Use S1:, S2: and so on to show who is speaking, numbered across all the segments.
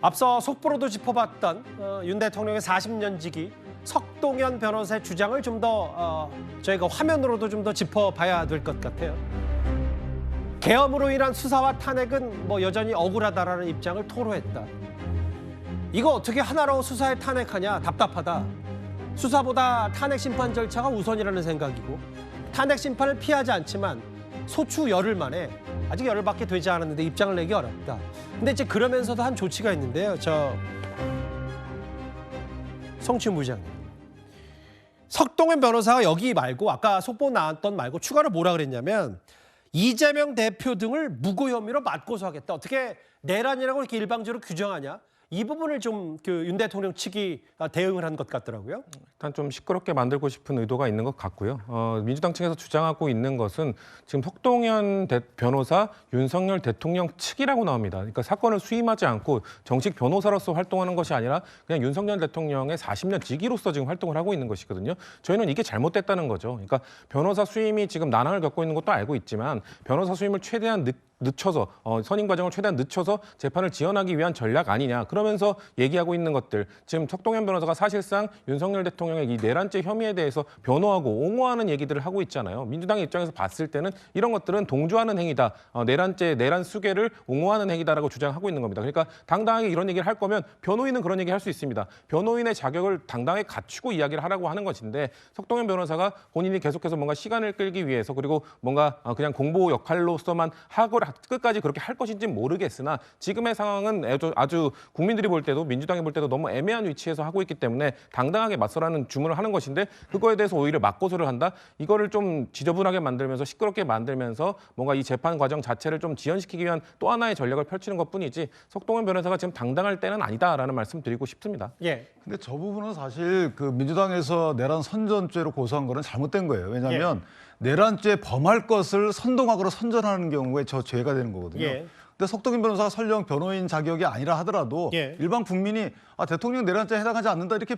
S1: 앞서 속보로도 짚어봤던 윤 대통령의 40년 지기 석동현 변호사의 주장을 좀 더 저희가 화면으로도 좀 더 짚어봐야 될 것 같아요. 계엄으로 인한 수사와 탄핵은 뭐 여전히 억울하다라는 입장을 토로했다. 이거 어떻게 하나로 수사에 탄핵하냐, 답답하다. 수사보다 탄핵 심판 절차가 우선이라는 생각이고, 탄핵 심판을 피하지 않지만 소추 열흘 만에, 아직 열흘밖에 되지 않았는데 입장을 내기 어렵다. 근데 이제 그러면서도 한 조치가 있는데요. 성추 부장님, 석동현 변호사가 여기 말고 아까 속보 나왔던 말고 추가로 뭐라 그랬냐면 이재명 대표 등을 무고 혐의로 맞고소하겠다. 어떻게 내란이라고 이렇게 일방적으로 규정하냐? 이 부분을 좀 윤 대통령 측이 대응을 한 것 같더라고요.
S2: 일단 좀 시끄럽게 만들고 싶은 의도가 있는 것 같고요. 민주당 측에서 주장하고 있는 것은 지금 석동현 변호사, 윤석열 대통령 측이라고 나옵니다. 그러니까 사건을 수임하지 않고 정식 변호사로서 활동하는 것이 아니라 그냥 윤석열 대통령의 40년 직위로서 지금 활동을 하고 있는 것이거든요. 저희는 이게 잘못됐다는 거죠. 그러니까 변호사 수임이 지금 난항을 겪고 있는 것도 알고 있지만 변호사 수임을 최대한 늦춰서 선임 과정을 최대한 늦춰서 재판을 지연하기 위한 전략 아니냐. 그러면서 얘기하고 있는 것들, 지금 석동현 변호사가 사실상 윤석열 대통령의 이 내란죄 혐의에 대해서 변호하고 옹호하는 얘기들을 하고 있잖아요. 민주당의 입장에서 봤을 때는 이런 것들은 동조하는 행위다. 내란죄, 내란 수괴를 옹호하는 행위다라고 주장하고 있는 겁니다. 그러니까 당당하게 이런 얘기를 할 거면 변호인은 그런 얘기 할 수 있습니다. 변호인의 자격을 당당하게 갖추고 이야기를 하라고 하는 것인데, 석동현 변호사가 본인이 계속해서 뭔가 시간을 끌기 위해서, 그리고 뭔가 그냥 공보 역할로서만 하고 끝까지 그렇게 할 것인지는 모르겠으나 지금의 상황은 아주 국민들이 볼 때도, 민주당이 볼 때도 너무 애매한 위치에서 하고 있기 때문에 당당하게 맞서라는 주문을 하는 것인데, 그거에 대해서 오히려 맞고소를 한다? 이거를 좀 지저분하게 만들면서 시끄럽게 만들면서 뭔가 이 재판 과정 자체를 좀 지연시키기 위한 또 하나의 전략을 펼치는 것뿐이지, 석동현 변호사가 지금 당당할 때는 아니다라는 말씀 드리고 싶습니다.
S1: 예.
S3: 근데 저 부분은 사실 그 민주당에서 내란 선전죄로 고소한 거는 잘못된 거예요. 왜냐하면 내란죄 범할 것을 선동하거나 선전하는 경우에 저 죄가 되는 거거든요. 근데 석동현 변호사가 설령 변호인 자격이 아니라 하더라도 일반 국민이 대통령 내란죄에 해당하지 않는다 이렇게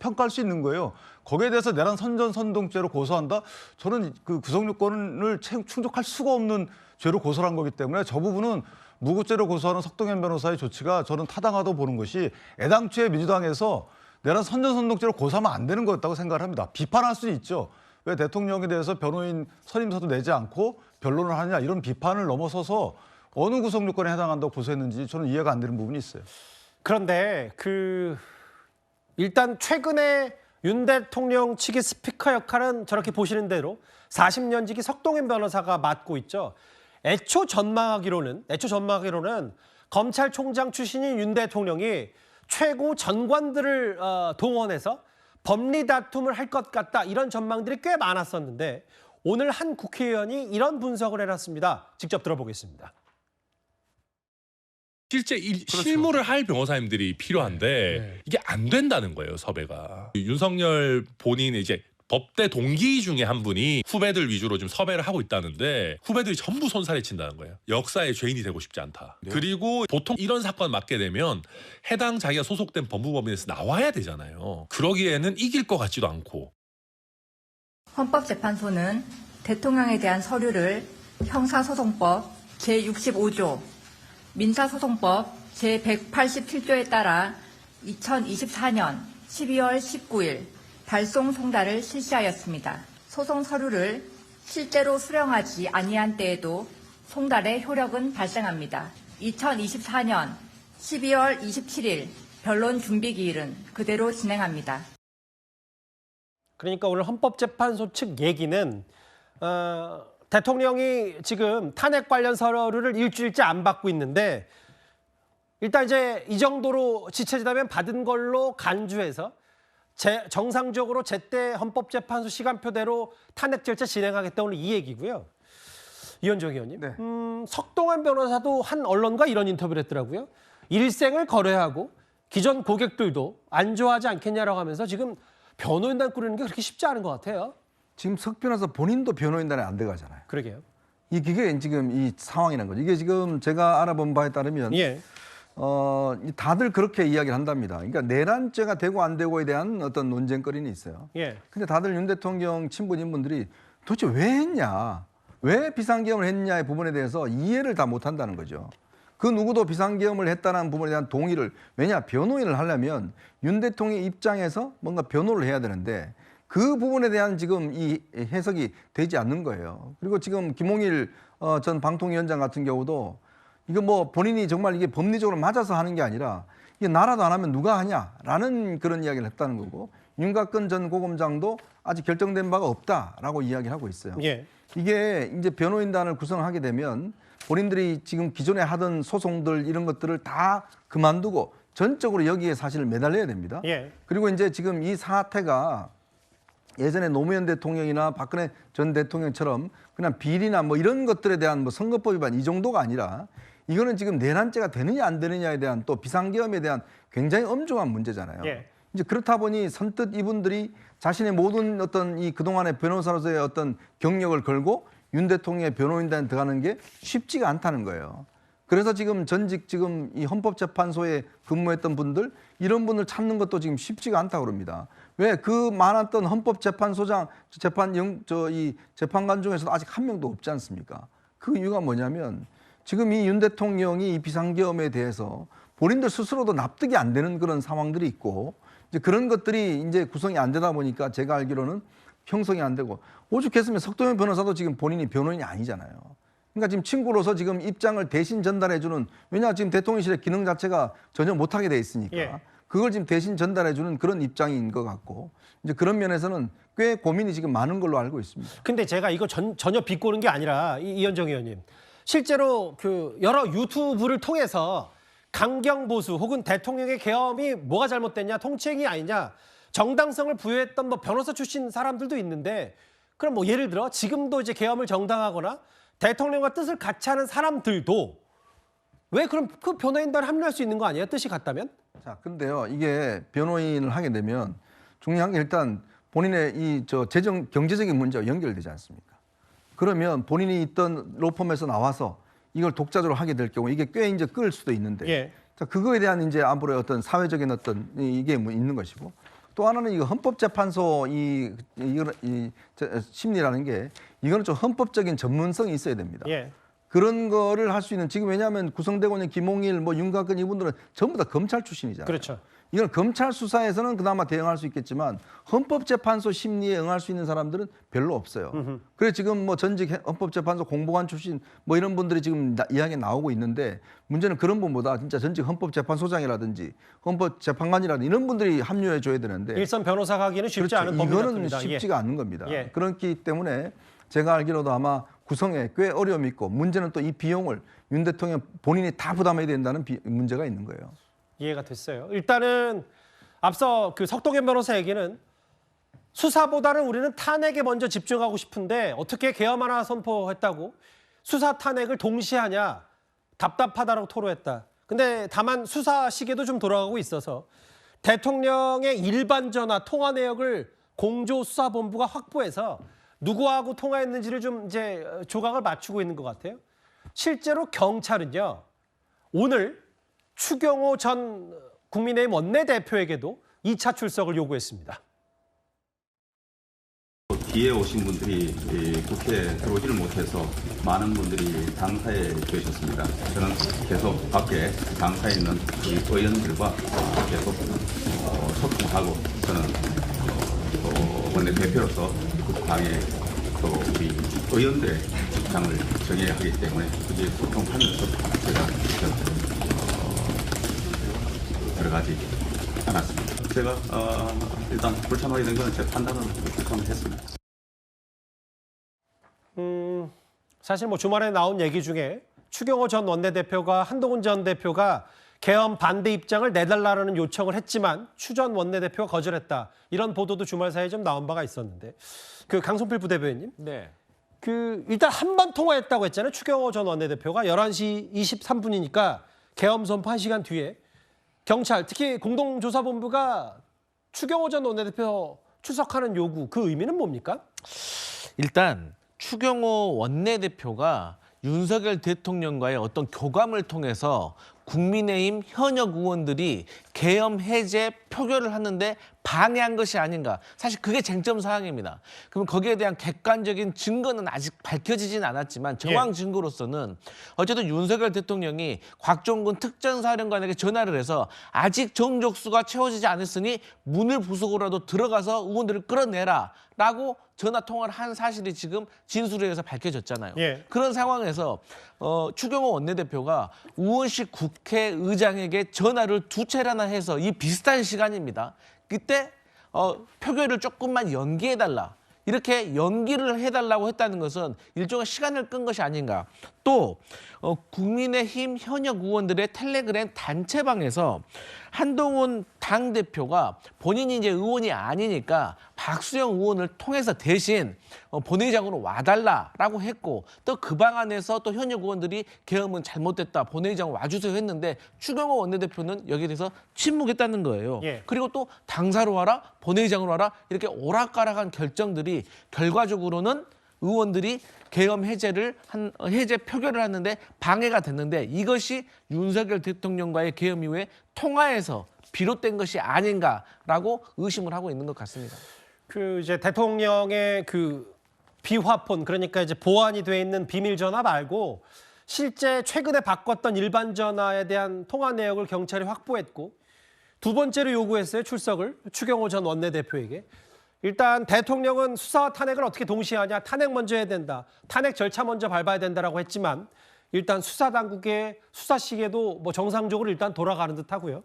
S3: 평가할 수 있는 거예요. 거기에 대해서 내란 선전 선동죄로 고소한다? 저는 그 구성 요건을 충족할 수가 없는 죄로 고소를 한 거기 때문에 저 부분은 무고죄로 고소하는 석동현 변호사의 조치가 저는 타당하다고 보는 것이, 애당초에 민주당에서 내란 선전 선동죄로 고소하면 안 되는 거였다고 생각을 합니다. 비판할 수는 있죠. 왜 대통령에 대해서 변호인 선임서도 내지 않고 변론을 하냐, 이런 비판을 넘어서서 어느 구성 요건에 해당한다고 고소했는지 저는 이해가 안 되는 부분이 있어요.
S1: 그런데 일단 최근에 윤 대통령 측의 스피커 역할은 저렇게 보시는 대로 40년 지기 석동현 변호사가 맡고 있죠. 애초 전망하기로는 검찰총장 출신인 윤 대통령이 최고 전관들을 동원해서 법리 다툼을 할 것 같다, 이런 전망들이 꽤 많았었는데 오늘 한 국회의원이 이런 분석을 해놨습니다. 직접 들어보겠습니다.
S4: 실제 실무를 할 변호사님들이 필요한데 이게 안 된다는 거예요, 섭외가. 윤석열 본인이 이제 법대 동기 중에 한 분이 후배들 위주로 좀 섭외를 하고 있다는데, 후배들이 전부 손살에 친다는 거예요. 역사의 죄인이 되고 싶지 않다. 그리고 보통 이런 사건 맡게 되면 해당 자기가 소속된 법무법인에서 나와야 되잖아요. 그러기에는 이길 것 같지도 않고.
S5: 헌법재판소는 대통령에 대한 서류를 형사소송법 제65조, 민사소송법 제187조에 따라 2024년 12월 19일 발송 송달을 실시하였습니다. 소송 서류를 실제로 수령하지 아니한 때에도 송달의 효력은 발생합니다. 2024년 12월 27일 변론 준비 기일은 그대로 진행합니다.
S1: 그러니까 오늘 헌법재판소 측 얘기는 대통령이 지금 탄핵 관련 서류를 일주일째 안 받고 있는데, 일단 이제 이 정도로 지체되면 받은 걸로 간주해서 정상적으로 제때 헌법재판소 시간표대로 탄핵 절차 진행하겠다, 오늘 이 얘기고요. 이현정 의원님, 석동현 변호사도 한 언론과 이런 인터뷰를 했더라고요. 일생을 거래하고 기존 고객들도 안 좋아하지 않겠냐라고 하면서 지금 변호인단 꾸리는 게 그렇게 쉽지 않은 것 같아요.
S6: 지금 석 변호사 본인도 변호인단에 안 들어가잖아요.
S1: 그러게요.
S6: 이게 지금 이 상황이라는 거죠. 이게 지금 제가 알아본 바에 따르면 다들 그렇게 이야기를 한답니다. 그러니까 내란죄가 되고 안 되고에 대한 어떤 논쟁거리는 있어요. 근데 다들 윤 대통령 친분인분들이 도대체 왜 했냐, 왜 비상계엄을 했냐의 부분에 대해서 이해를 다 못한다는 거죠. 그 누구도 비상계엄을 했다는 부분에 대한 동의를 왜냐 변호인을 하려면 윤 대통령 입장에서 뭔가 변호를 해야 되는데 그 부분에 대한 지금 이 해석이 되지 않는 거예요. 그리고 지금 김홍일 전 방통위원장 같은 경우도 이거 뭐 본인이 정말 이게 법리적으로 맞아서 하는 게 아니라 이게 나라도 안 하면 누가 하냐라는 그런 이야기를 했다는 거고 윤곽근 전 고검장도 아직 결정된 바가 없다라고 이야기를 하고 있어요.
S1: 예.
S6: 이게 이제 변호인단을 구성하게 되면 본인들이 지금 기존에 하던 소송들 이런 것들을 다 그만두고 전적으로 여기에 사실 매달려야 됩니다.
S1: 예.
S6: 그리고 이제 지금 이 사태가 예전에 노무현 대통령이나 박근혜 전 대통령처럼 그냥 비리나 뭐 이런 것들에 대한 뭐 선거법 위반 이 정도가 아니라 이거는 지금 내란죄가 되느냐 안 되느냐에 대한 또 비상계엄에 대한 굉장히 엄중한 문제잖아요.
S1: 예.
S6: 이제 그렇다 보니 선뜻 이분들이 자신의 모든 어떤 이 그동안의 변호사로서의 어떤 경력을 걸고 윤 대통령의 변호인단에 들어가는 게 쉽지가 않다는 거예요. 그래서 지금 전직 지금 이 헌법재판소에 근무했던 분들 이런 분들 찾는 것도 지금 쉽지가 않다고 그럽니다. 왜 그 많았던 헌법재판소장 재판관 중에서도 아직 한 명도 없지 않습니까? 그 이유가 뭐냐면 지금 이 윤 대통령이 이 비상계엄에 대해서 본인들 스스로도 납득이 안 되는 그런 상황들이 있고 이제 그런 것들이 이제 구성이 안 되다 보니까 제가 알기로는 형성이 안 되고 오죽했으면 석동현 변호사도 지금 본인이 변호인이 아니잖아요. 그러니까 지금 친구로서 지금 입장을 대신 전달해주는 왜냐 지금 대통령실의 기능 자체가 전혀 못하게 돼 있으니까
S1: 예.
S6: 그걸 지금 대신 전달해주는 그런 입장인 것 같고 이제 그런 면에서는 꽤 고민이 지금 많은 걸로 알고 있습니다.
S1: 근데 제가 이거 전혀 비꼬는 게 아니라 이현정 의원님 실제로 그 여러 유튜브를 통해서 강경 보수 혹은 대통령의 계엄이 뭐가 잘못됐냐 통치행위 아니냐 정당성을 부여했던 뭐 변호사 출신 사람들도 있는데 그럼 뭐 예를 들어 지금도 이제 계엄을 정당하거나 대통령과 뜻을 같이 하는 사람들도 왜 그럼 그 변호인단에 합류할 수 있는 거 아니에요? 뜻이 같다면?
S6: 자, 근데요 이게 변호인을 하게 되면 중요한 게 일단 본인의 이 재정 경제적인 문제와 연결되지 않습니까? 그러면 본인이 있던 로펌에서 나와서 이걸 독자적으로 하게 될 경우 이게 꽤 이제 끌 수도 있는데
S1: 예.
S6: 자, 그거에 대한 이제 앞으로의 어떤 사회적인 어떤 이게 뭐 있는 것이고 또 하나는 이거 헌법재판소 이 심리라는 게 이거는 좀 헌법적인 전문성이 있어야 됩니다.
S1: 예.
S6: 그런 거를 할 수 있는 지금 왜냐하면 구성되고 있는 김홍일 뭐 윤곽근 이분들은 전부 다 검찰 출신이잖아요.
S1: 그렇죠.
S6: 이건 검찰 수사에서는 그나마 대응할 수 있겠지만 헌법재판소 심리에 응할 수 있는 사람들은 별로 없어요. 그래서 지금 뭐 전직 헌법재판소 공보관 출신 뭐 이런 분들이 지금 이야기 나오고 있는데 문제는 그런 분보다 진짜 전직 헌법재판소장이라든지 헌법재판관이라든지 이런 분들이 합류해 줘야 되는데
S1: 일선 변호사 가기는 쉽지
S6: 그렇죠.
S1: 않은 법률
S6: 이거는
S1: 같습니다.
S6: 쉽지가 않는 겁니다.
S1: 예.
S6: 그렇기 때문에 제가 알기로도 아마 구성에 꽤 어려움이 있고 문제는 또 이 비용을 윤 대통령 본인이 다 부담해야 된다는 문제가 있는 거예요.
S1: 이해가 됐어요. 일단은 앞서 그 석동현 변호사 얘기는 수사보다는 우리는 탄핵에 먼저 집중하고 싶은데 어떻게 계엄 하나 선포했다고 수사 탄핵을 동시에 하냐 답답하다라고 토로했다. 근데 다만 수사 시계도 좀 돌아가고 있어서 대통령의 일반 전화 통화 내역을 공조수사본부가 확보해서 누구하고 통화했는지를 좀 이제 조각을 맞추고 있는 것 같아요. 실제로 경찰은요 오늘 추경호 전 국민의힘 원내대표에게도 2차 출석을 요구했습니다.
S7: 뒤에 오신 분들이 국회에 들어오지를 못해서 많은 분들이 당사에 계셨습니다. 저는 계속 밖에 당사에 있는 우리 의원들과 계속 소통하고 저는 원내대표로서 국방에 또 우리 의원들의 입장을 정해야 하기 때문에 그게 소통하면서 제가 여러 가지 해놨습니다. 제가 일단 불참하게 된 것은 제 판단으로 불참을 했습니다.
S1: 사실 뭐 주말에 나온 얘기 중에 추경호 전 원내대표가 한동훈 전 대표가 계엄 반대 입장을 내달라는 요청을 했지만 추 전 원내대표가 거절했다. 이런 보도도 주말 사이에 좀 나온 바가 있었는데 그 강성필 부대변인님.
S8: 네.
S1: 그 일단 한 번 통화했다고 했잖아요. 추경호 전 원내대표가 11시 23분이니까 계엄 선포 1시간 뒤에 경찰 특히 공동조사본부가 추경호 전 원내대표 출석하는 요구 그 의미는 뭡니까?
S8: 일단 추경호 원내대표가 윤석열 대통령과의 어떤 교감을 통해서 국민의힘 현역 의원들이 계엄 해제 표결을 하는데 방해한 것이 아닌가. 사실 그게 쟁점 사항입니다. 그럼 거기에 대한 객관적인 증거는 아직 밝혀지진 않았지만 정황 증거로서는 어쨌든 윤석열 대통령이 곽종근 특전사령관에게 전화를 해서 아직 정족수가 채워지지 않았으니 문을 부수고라도 들어가서 의원들을 끌어내라 라고 전화 통화를 한 사실이 지금 진술에 의해서 밝혀졌잖아요. 그런 상황에서 추경호 원내대표가 우원식 국회의장에게 전화를 2차례나 해서 이 비슷한 시간입니다. 그때 표결을 조금만 연기해달라. 이렇게 연기를 해달라고 했다는 것은 일종의 시간을 끈 것이 아닌가. 또 국민의힘 현역 의원들의 텔레그램 단체방에서 한동훈 당대표가 본인이 이제 의원이 아니니까 박수영 의원을 통해서 대신 본회의장으로 와달라라고 했고 또 그 방 안에서 또 현역 의원들이 계엄은 잘못됐다 본회의장 와주세요 했는데 추경호 원내대표는 여기에 대해서 침묵했다는 거예요. 그리고 또 당사로 와라 본회의장으로 와라 이렇게 오락가락한 결정들이 결과적으로는 의원들이 계엄 해제 표결을 하는데 방해가 됐는데 이것이 윤석열 대통령과의 계엄 이후에 통화에서 비롯된 것이 아닌가라고 의심을 하고 있는 것 같습니다.
S1: 그 이제 대통령의 그 비화폰 그러니까 이제 보안이 돼 있는 비밀 전화 말고 실제 최근에 바꿨던 일반 전화에 대한 통화 내역을 경찰이 확보했고 두 번째로 요구했어요. 출석을 추경호 전 원내대표에게. 일단 대통령은 수사와 탄핵을 어떻게 동시에 하냐. 탄핵 먼저 해야 된다. 탄핵 절차 먼저 밟아야 된다라고 했지만 일단 수사당국의 수사 시계도 뭐 정상적으로 일단 돌아가는 듯하고요.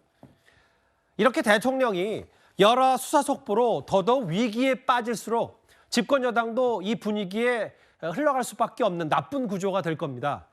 S1: 이렇게 대통령이 여러 수사 속보로 더더욱 위기에 빠질수록 집권 여당도 이 분위기에 흘러갈 수밖에 없는 나쁜 구조가 될 겁니다.